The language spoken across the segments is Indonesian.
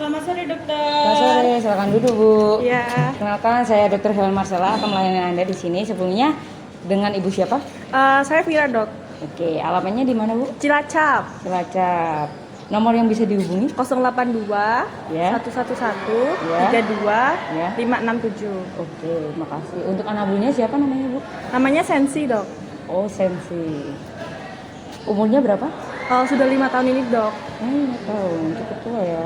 Selamat sore Selamat dokter. sore, silakan duduk Bu. Ya, Perkenalkan, saya Dr. Helen Marcella akan melayani Anda di sini. Sebelumnya dengan Ibu siapa? saya Vira dok. Oke, alamatnya di mana Bu? Cilacap Cilacap. Nomor yang bisa dihubungi? 082 Ya. 111 Ya. 32 Ya. 567. Oke, makasih. Untuk anak buahnya siapa namanya Bu? Namanya Sensi dok. Oh, Sensi. Umurnya berapa? Sudah 5 tahun ini dok. 5 tahun, cukup tua ya.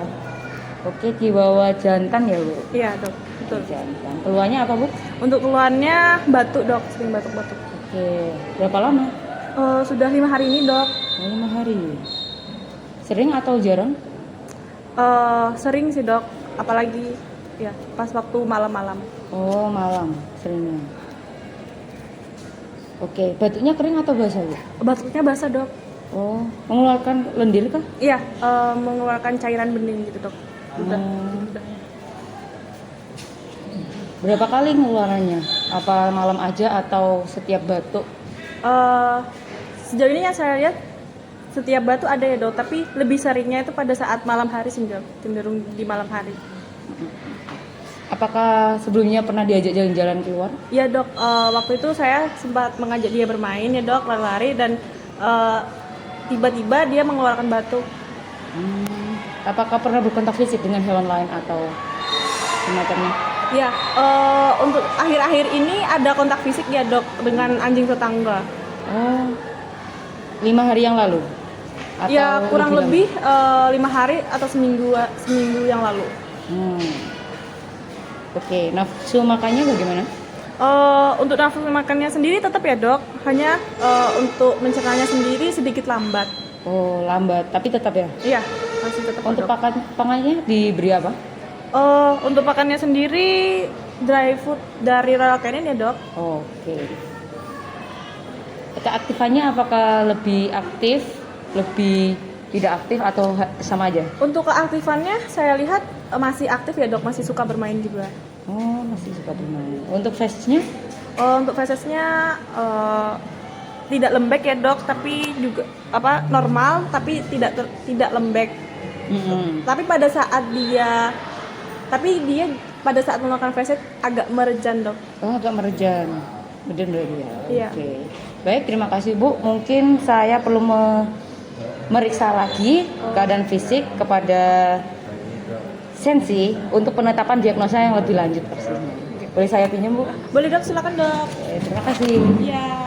Oke, Chihuahua jantan ya Bu? Iya dok, betul. Jantan. Keluarnya apa Bu? Untuk keluhannya batuk dok, sering batuk-batuk. Oke, berapa lama? Sudah 5 hari ini dok. 5 hari. Sering atau jarang? Sering sih dok, apalagi ya pas waktu malam-malam. Oh, malam seringnya. Oke, batuknya kering atau basah Bu? Batuknya basah dok. Oh, mengeluarkan lendir kah? Iya, mengeluarkan cairan bening gitu dok. Udah. Berapa kali ngeluarannya? Apa malam aja atau setiap batuk? Sejauh ini yang saya lihat setiap batuk ada ya dok, tapi lebih seringnya itu pada saat malam hari sih dok, cenderung di malam hari. Apakah sebelumnya pernah diajak jalan-jalan keluar? Iya dok, waktu itu saya sempat mengajak dia bermain ya dok, lari-lari dan tiba-tiba dia mengeluarkan batuk. Apakah pernah berkontak fisik dengan hewan lain atau semacamnya? Ya, untuk akhir-akhir ini ada kontak fisik ya dok dengan anjing tetangga. Oh, 5 hari yang lalu? Atau Ya kurang lama? lebih 5 hari atau seminggu yang lalu. Oke, nafsu makannya bagaimana? Untuk nafsu makannya sendiri tetap ya dok, hanya untuk mencernanya sendiri sedikit lambat. Oh, lambat, tapi tetap ya? Iya, masih tetap Untuk dok. pakannya diberi apa? Untuk pakannya sendiri dry food dari Royal Canin ya dok. Oke. Keaktifannya apakah lebih aktif, lebih tidak aktif atau sama aja? Untuk keaktifannya saya lihat masih aktif ya dok, masih suka bermain juga. Oh, masih suka bermain. Untuk fesnya? Untuk fesesnya tidak lembek ya dok, tapi juga normal tapi tidak lembek. Tapi dia pada saat melakukan feses agak merejan dok. Oh, agak merejan. Bener ya. Iya. Oke. Baik, terima kasih Bu. Mungkin saya perlu meriksa lagi keadaan fisik kepada Sensi untuk penetapan diagnosa yang lebih lanjut persisnya. Boleh saya pinjam Bu? Boleh dok, silakan dok. Terima kasih. Iya.